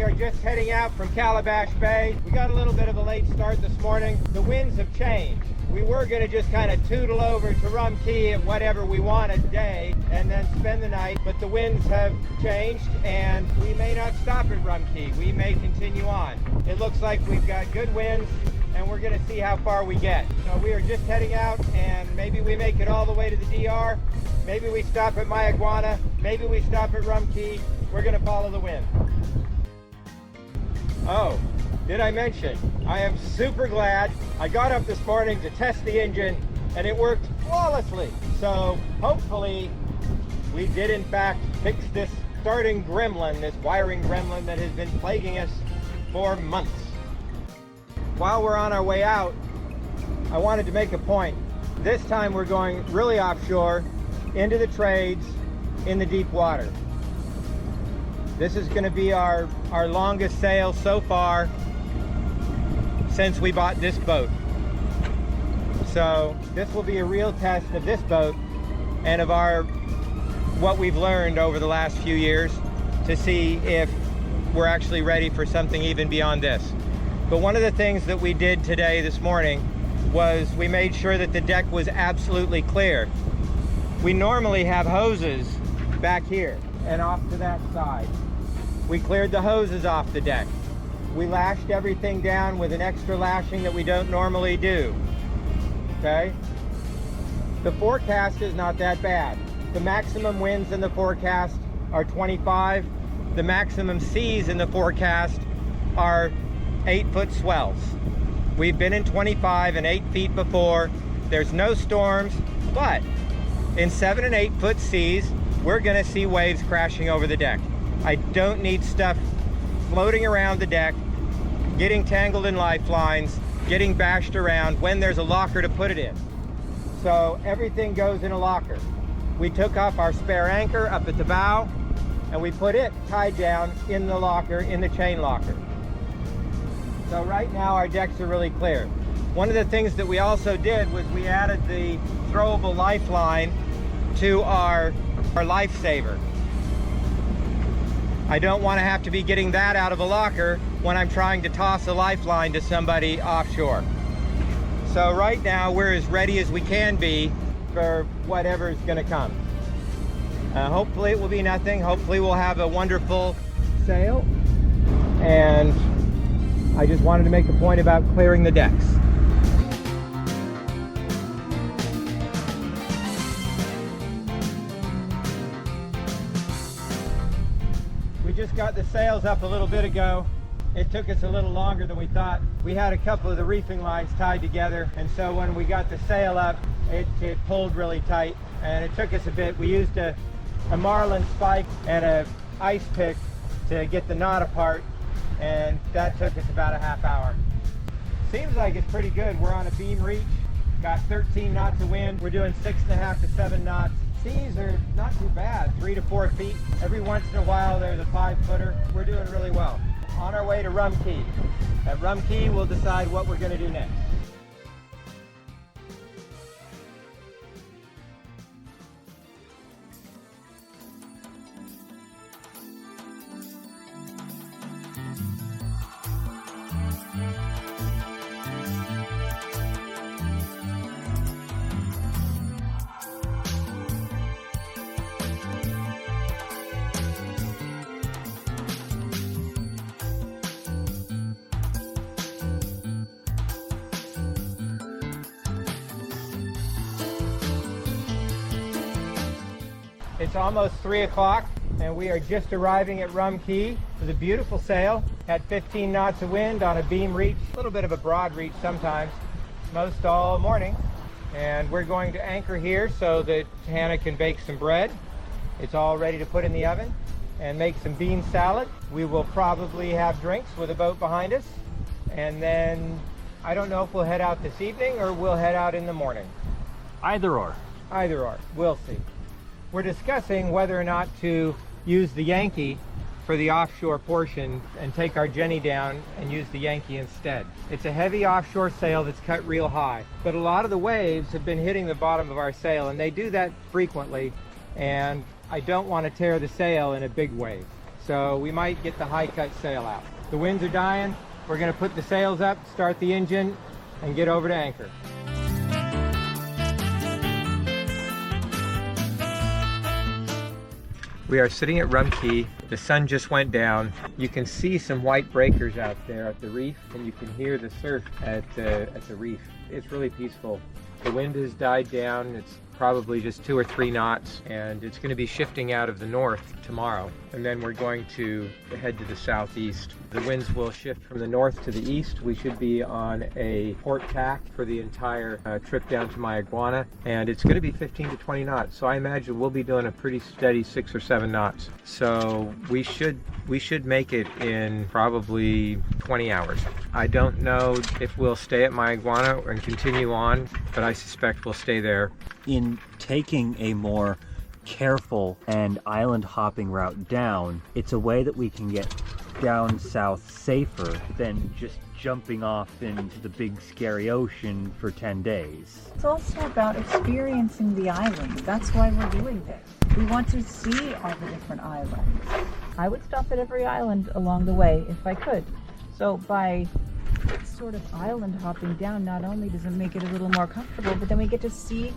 are just heading out from Calabash Bay. We got a little bit of a late start this morning. The winds have changed. We were going to just kind of tootle over to Rum Cay at whatever we want a day and then spend the night, but the winds have changed and we may not stop at Rum Cay. We may continue on. It looks like we've got good winds and we're going to see how far we get. So we are just heading out and maybe we make it all the way to the DR. Maybe we stop at Mayaguana. Maybe we stop at Rum Cay. We're going to follow the wind. Oh, did I mention, I am super glad I got up this morning to test the engine and it worked flawlessly. So hopefully we did in fact fix this starting gremlin, this wiring gremlin that has been plaguing us for months. While we're on our way out, I wanted to make a point. This time we're going really offshore into the trades in the deep water. This is going to be our longest sail so far since we bought this boat. So this will be a real test of this boat and of what we've learned over the last few years to see if we're actually ready for something even beyond this. But one of the things that we did today, this morning, was we made sure that the deck was absolutely clear. We normally have hoses back here and off to that side. We cleared the hoses off the deck. We lashed everything down with an extra lashing that we don't normally do. Okay? The forecast is not that bad. The maximum winds in the forecast are 25. The maximum seas in the forecast are 8-foot swells. We've been in 25 and 8 feet before. There's no storms, but in 7 and 8 foot seas, we're gonna see waves crashing over the deck. I don't need stuff floating around the deck, getting tangled in lifelines, getting bashed around when there's a locker to put it in. So everything goes in a locker. We took off our spare anchor up at the bow and we put it tied down in the locker, in the chain locker. So right now our decks are really clear. One of the things that we also did was we added the throwable lifeline to our lifesaver. I don't want to have to be getting that out of a locker when I'm trying to toss a lifeline to somebody offshore. So right now we're as ready as we can be for whatever's going to come. Hopefully it will be nothing. Hopefully we'll have a wonderful sail. And I just wanted to make a point about clearing the decks. We just got the sails up a little bit ago. It took us a little longer than we thought. We had a couple of the reefing lines tied together, and so when we got the sail up, it pulled really tight, and it took us a bit. We used a marlin spike and a ice pick to get the knot apart, and that took us about a half hour. Seems like it's pretty good. We're on a beam reach, got 13 knots of wind. We're doing 6.5 to 7 knots. Seas are not too bad, 3 to 4 feet. Every once in a while there's a 5-footer. We're doing really well. On our way to Rum Cay. At Rum Cay we'll decide what we're going to do next. It's almost 3 o'clock and we are just arriving at Rum Cay with a beautiful sail at 15 knots of wind on a beam reach, a little bit of a broad reach sometimes, most all morning. And we're going to anchor here so that Hannah can bake some bread. It's all ready to put in the oven and make some bean salad. We will probably have drinks with a boat behind us. And then I don't know if we'll head out this evening or we'll head out in the morning. Either or. Either or, we'll see. We're discussing whether or not to use the Yankee for the offshore portion and take our Jenny down and use the Yankee instead. It's a heavy offshore sail that's cut real high, but a lot of the waves have been hitting the bottom of our sail, and they do that frequently, and I don't want to tear the sail in a big wave. So we might get the high cut sail out. The winds are dying. We're gonna put the sails up, start the engine, and get over to anchor. We are sitting at Rum Cay. The sun just went down. You can see some white breakers out there at the reef, and you can hear the surf at the reef. It's really peaceful. The wind has died down. It's probably just 2 or 3 knots, and it's going to be shifting out of the north tomorrow. And then we're going to head to the southeast. The winds will shift from the north to the east. We should be on a port tack for the entire trip down to Mayaguana, and it's going to be 15 to 20 knots. So I imagine we'll be doing a pretty steady 6 or 7 knots. So we should make it in probably 20 hours. I don't know if we'll stay at Mayaguana and continue on, but I suspect we'll stay there. In taking a more careful and island hopping route down, it's a way that we can get down south safer than just jumping off into the big scary ocean for 10 days. It's also about experiencing the islands. That's why we're doing this. We want to see all the different islands. I would stop at every island along the way if I could. So by sort of island hopping down, not only does it make it a little more comfortable, but then we get to see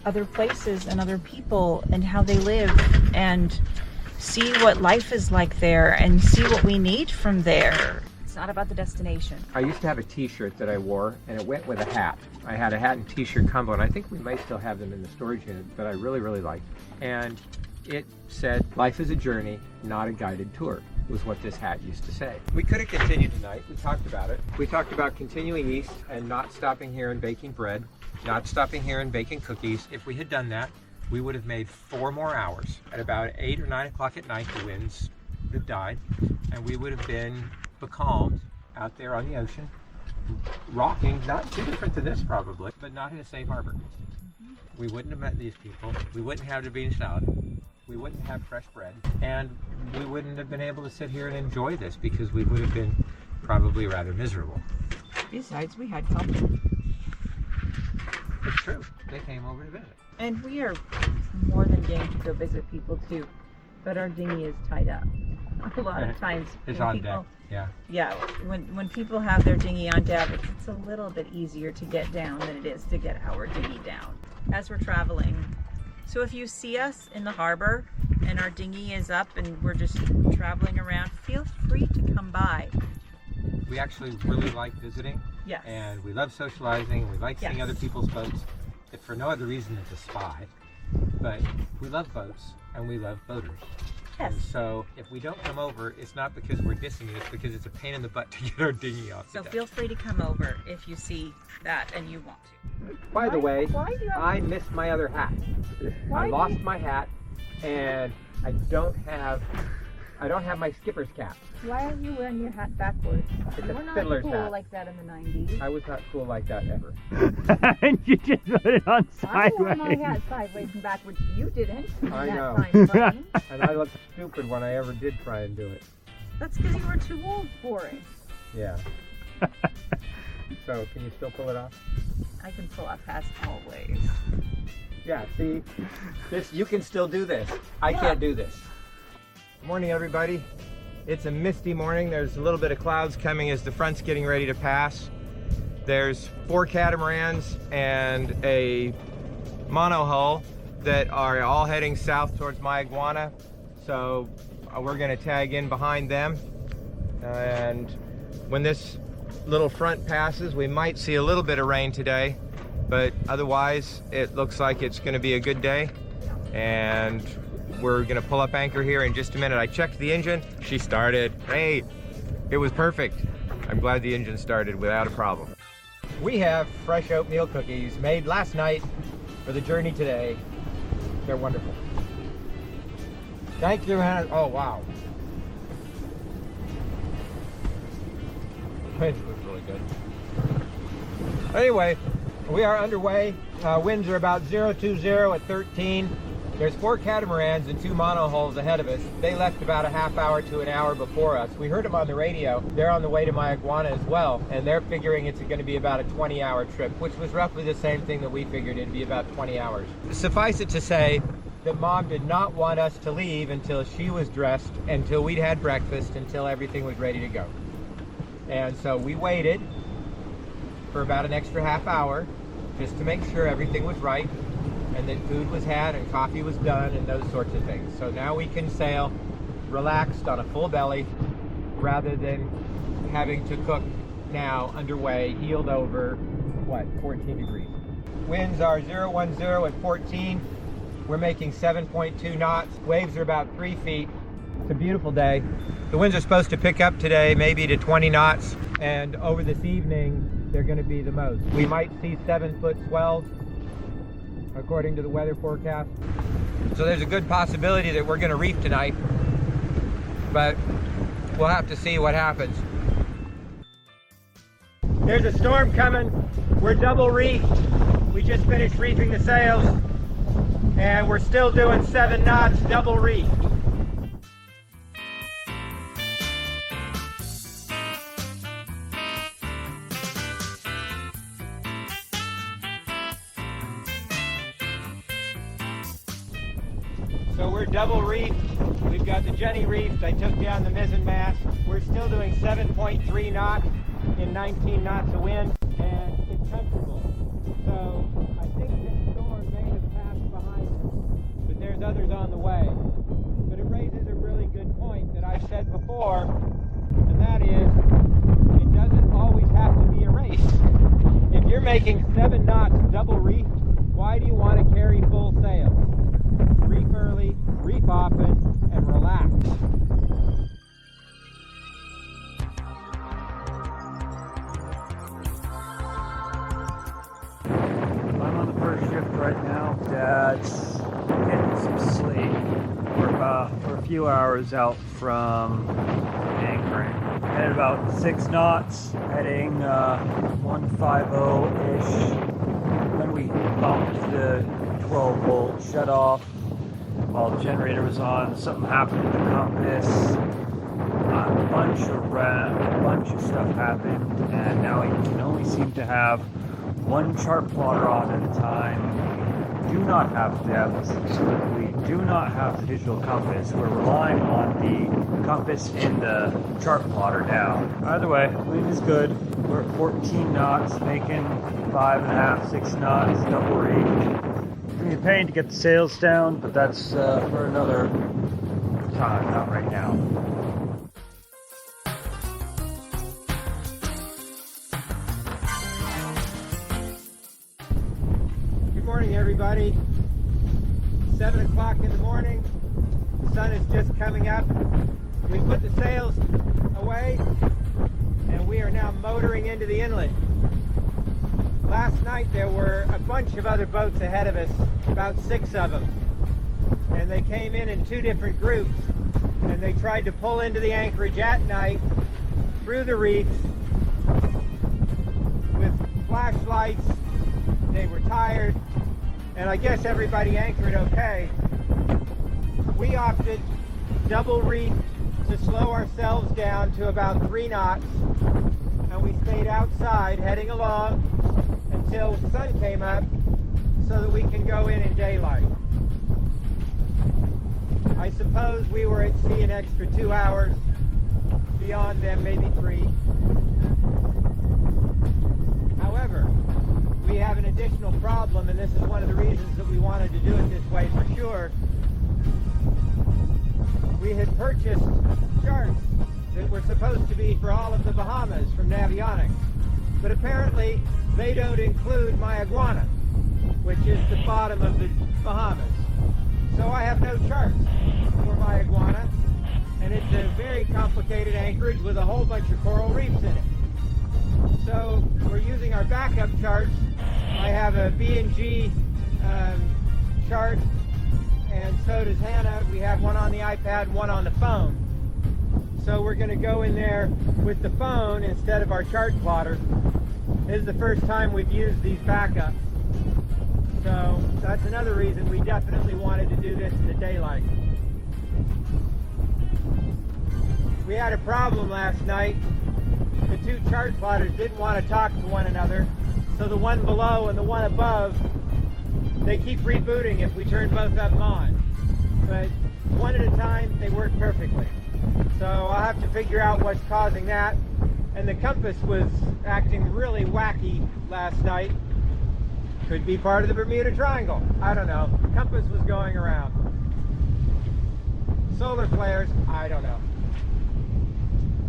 other places and other people and how they live, and see what life is like there, and see what we need from there. It's not about the destination. I used to have a t-shirt that I wore, and it went with a hat. I had a hat and t-shirt combo, and I think we might still have them in the storage unit, that I really, really liked. And it said, "Life is a journey, not a guided tour," was what this hat used to say. We could have continued tonight. We talked about it. We talked about continuing east and not stopping here and baking bread, not stopping here and baking cookies. If we had done that, we would have made 4 more hours. At about 8 or 9 o'clock at night, the winds had died, and we would have been becalmed out there on the ocean, rocking, not too different to this probably, but not in a safe harbor. We wouldn't have met these people. We wouldn't have the bean salad. We wouldn't have fresh bread, and we wouldn't have been able to sit here and enjoy this, because we would have been probably rather miserable. Besides, we had company. It's true. They came over to visit. And we are more than game to go visit people too, but our dinghy is tied up. A lot of times it's on deck. Yeah, when people have their dinghy on deck, it's a little bit easier to get down than it is to get our dinghy down as we're traveling. So if you see us in the harbor and our dinghy is up and we're just traveling around, feel free to come by. We actually really like visiting. Yes. And we love socializing, and we like seeing other people's boats, if for no other reason than to spy. But we love boats, and we love boaters. Yes. And so if we don't come over, it's not because we're dissing you, it's because it's a pain in the butt to get our dinghy off. So feel free to come over if you see that and you want to. By the way, why do you have I missed my other hat. I lost my hat, and I don't have my skipper's cap. Why are you wearing your hat backwards? It's You a were not fiddler's cool hat. like that in the 90s. I was not cool like that ever. And you just put it on I wore sideways. my hat sideways and backwards. You didn't. I That know. time frame. And I looked stupid when I ever did try and do it. That's because you were too old for it. Yeah. So, can you still pull it off? I can pull off hats always. Yeah, see? You can still do this. I can't do this. Good morning, everybody. It's a misty morning. There's a little bit of clouds coming as the front's getting ready to pass. There's 4 catamarans and a monohull that are all heading south towards Mayaguana. So we're gonna tag in behind them. And when this little front passes, we might see a little bit of rain today, but otherwise it looks like it's gonna be a good day. And we're gonna pull up anchor here in just a minute. I checked the engine, she started. Hey, it was perfect. I'm glad the engine started without a problem. We have fresh oatmeal cookies made last night for the journey today. They're wonderful. Thank you, Hannah. Oh, wow. This was really good. Anyway, we are underway. Winds are about 020 at 13. There's 4 catamarans and 2 monohulls ahead of us. They left about a half hour to an hour before us. We heard them on the radio. They're on the way to Mayaguana as well, and they're figuring it's going to be about a 20-hour trip, which was roughly the same thing that we figured. It'd be about 20 hours. Suffice it to say, that Mom did not want us to leave until she was dressed, until we'd had breakfast, until everything was ready to go. And so we waited for about an extra half hour just to make sure everything was right and that food was had and coffee was done and those sorts of things. So now we can sail relaxed on a full belly rather than having to cook now underway, heeled over, 14 degrees. Winds are 010 at 14. We're making 7.2 knots. Waves are about 3 feet. It's a beautiful day. The winds are supposed to pick up today, maybe to 20 knots, and over this evening, they're going to be the most. We might see 7-foot swells, according to the weather forecast. So there's a good possibility that we're going to reef tonight, but we'll have to see what happens. There's a storm coming. We're double reefed. We just finished reefing the sails, and we're still doing 7 knots double reefed. So we're double reefed. We've got the Jenny reefed. I took down the mizzen mast. We're still doing 7.3 knots in 19 knots of wind, and it's comfortable. So I think this storm may have passed behind us, but there's others on the way. But it raises a really good point that I've said before, and that is, it doesn't always have to be a race. If you're making 7 knots double reefed, why do you want to carry full sails? Reef early, reef often, and relax. I'm on the first shift right now. Dad's getting some sleep. We're a few hours out from anchoring. At about 6 knots, heading 150-ish. When we bumped the 12-volt shut off while the generator was on, something happened to the compass. A bunch of stuff happened, and now we can only seem to have one chart plotter on at a time. We do not have depth. We do not have the digital compass. We're relying on the compass in the chart plotter now. Either way, wind is good. We're at 14 knots, making 5.5, 6 knots, double reef. It's gonna be a pain to get the sails down, but that's for another time, not right now. Good morning, everybody. 7 o'clock in the morning. The sun is just coming up. We put the sails away, and we are now motoring into the inlet. Last night there were a bunch of other boats ahead of us, about 6 of them. And they came in 2 different groups, and they tried to pull into the anchorage at night through the reefs with flashlights. They were tired, and I guess everybody anchored okay. We opted double reef to slow ourselves down to about 3 knots, and we stayed outside heading along until the sun came up so that we can go in daylight. I suppose we were at sea an extra 2 hours, beyond them maybe 3. However, we have an additional problem, and this is one of the reasons that we wanted to do it this way for sure. We had purchased charts that were supposed to be for all of the Bahamas from Navionics, but apparently they don't include Mayaguana, which is the bottom of the Bahamas. So I have no charts for Mayaguana, and it's a very complicated anchorage with a whole bunch of coral reefs in it. So we're using our backup charts. I have a B&G chart, and so does Hannah. We have one on the iPad, one on the phone. So we're going to go in there with the phone instead of our chart plotter. This is the first time we've used these backups. So that's another reason we definitely wanted to do this in the daylight. We had a problem last night. The 2 chart plotters didn't want to talk to one another, so the one below and the one above they keep rebooting if we turn both of them on. But one at a time, they work perfectly. So I'll have to figure out what's causing that. And the compass was acting really wacky last night. Could be part of the Bermuda Triangle. I don't know. The compass was going around. Solar flares, I don't know.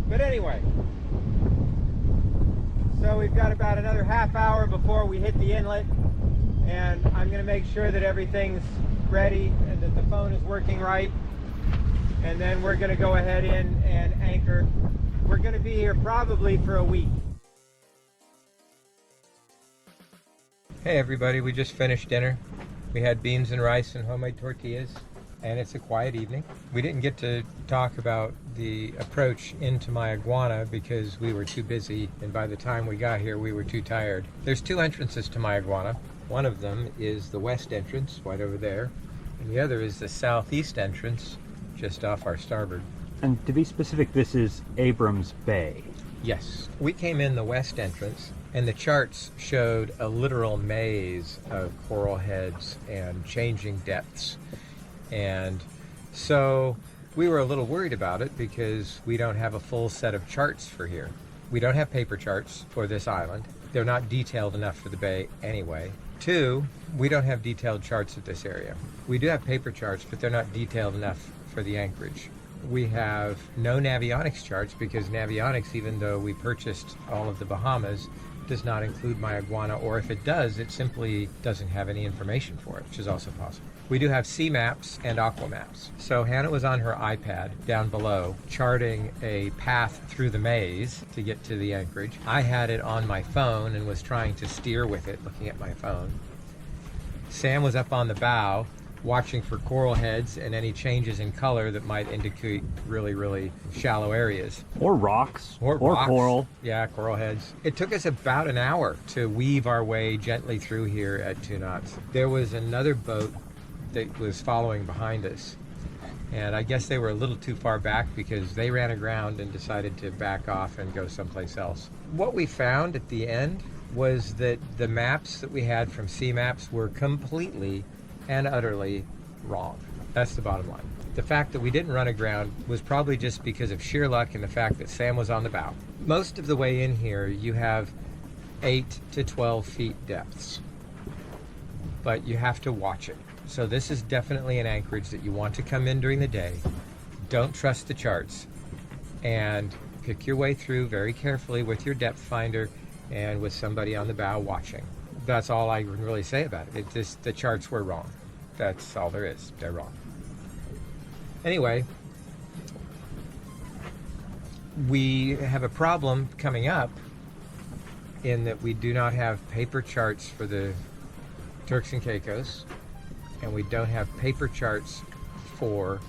But anyway, so we've got about another half hour before we hit the inlet, and I'm going to make sure that everything's ready and that the phone is working right, and then we're going to go ahead in and anchor. We're going to be here probably for a week. Hey everybody, we just finished dinner. We had beans and rice and homemade tortillas, and it's a quiet evening. We didn't get to talk about the approach into Mayaguana because we were too busy, and by the time we got here we were too tired. There's two entrances to Mayaguana. One of them is the west entrance, right over there, and the other is the southeast entrance, just off our starboard. And to be specific, this is Abrams Bay. Yes. We came in the west entrance, and the charts showed a literal maze of coral heads and changing depths. And so we were a little worried about it because we don't have a full set of charts for here. We don't have paper charts for this island. They're not detailed enough for the bay anyway. Two, we don't have detailed charts of this area. We do have paper charts, but they're not detailed enough for the anchorage. We have no Navionics charts because Navionics, even though we purchased all of the Bahamas, does not include Mayaguana, or if it does, it simply doesn't have any information for it, which is also possible. We do have sea maps and aqua maps. So Hannah was on her iPad down below charting a path through the maze to get to the anchorage. I had it on my phone and was trying to steer with it, looking at my phone. Sam was up on the bow watching for coral heads and any changes in color that might indicate really, really shallow areas. Or rocks. Or rocks. Coral. Yeah, coral heads. It took us about an hour to weave our way gently through here at 2 knots. There was another boat that was following behind us, and I guess they were a little too far back because they ran aground and decided to back off and go someplace else. What we found at the end was that the maps that we had from sea maps were completely and utterly wrong. That's the bottom line. The fact that we didn't run aground was probably just because of sheer luck and the fact that Sam was on the bow. Most of the way in here you have 8 to 12 feet depths, but you have to watch it. So this is definitely an anchorage that you want to come in during the day. Don't trust the charts, and pick your way through very carefully with your depth finder and with somebody on the bow watching. That's all I can really say about it. The charts were wrong. That's all there is. They're wrong. Anyway, we have a problem coming up in that we do not have paper charts for the Turks and Caicos, and we don't have paper charts for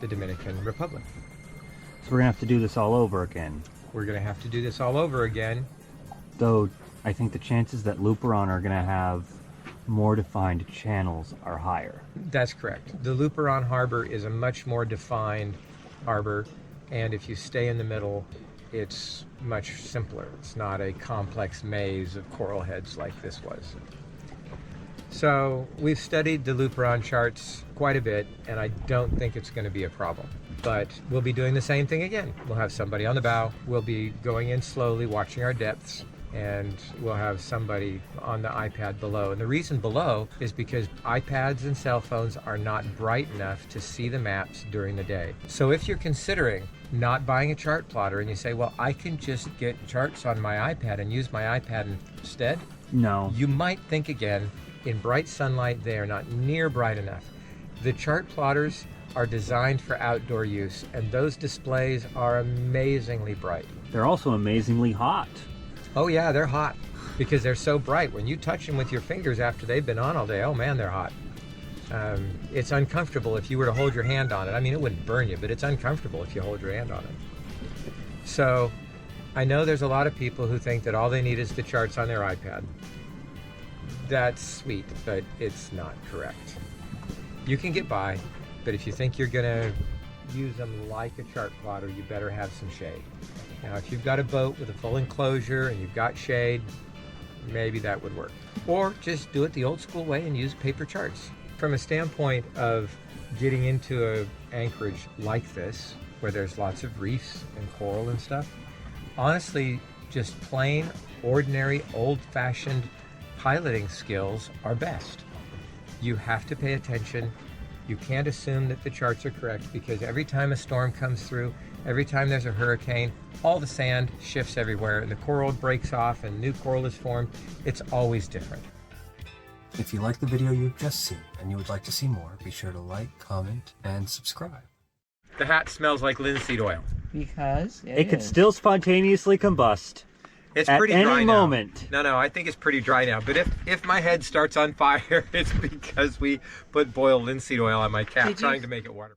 the Dominican Republic. So we're gonna have to do this all over again. We're gonna have to do this all over again. Though I think the chances that Luperon are gonna have more defined channels are higher. That's correct. The Luperon Harbor is a much more defined harbor, and if you stay in the middle, it's much simpler. It's not a complex maze of coral heads like this was. So we've studied the Luperon charts quite a bit, and I don't think it's going to be a problem. But we'll be doing the same thing again. We'll have somebody on the bow. We'll be going in slowly, watching our depths, and we'll have somebody on the iPad below. And the reason below is because iPads and cell phones are not bright enough to see the maps during the day. So if you're considering not buying a chart plotter and you say, well, I can just get charts on my iPad and use my iPad instead, No. you might think again. In bright sunlight, they are not near bright enough. The chart plotters are designed for outdoor use, and those displays are amazingly bright. They're also amazingly hot. Oh yeah, they're hot because they're so bright. When you touch them with your fingers after they've been on all day, oh man, they're hot. It's uncomfortable if you were to hold your hand on it. I mean, it wouldn't burn you, but it's uncomfortable if you hold your hand on it. So I know there's a lot of people who think that all they need is the charts on their iPad. That's sweet, but it's not correct. You can get by, but if you think you're gonna use them like a chart plotter, you better have some shade. Now, if you've got a boat with a full enclosure and you've got shade, maybe that would work. Or just do it the old school way and use paper charts. From a standpoint of getting into an anchorage like this, where there's lots of reefs and coral and stuff, honestly, just plain, ordinary, old-fashioned piloting skills are best. You have to pay attention. You can't assume that the charts are correct, because every time a storm comes through, every time there's a hurricane, all the sand shifts everywhere and the coral breaks off and new coral is formed. It's always different. If you like the video you've just seen and you would like to see more, be sure to like, comment, and subscribe. The hat smells like linseed oil. Because It could still spontaneously combust It's at pretty any dry now. moment. No, I think it's pretty dry now. But if my head starts on fire, it's because we put boiled linseed oil on my cap, Did you- trying to make it water.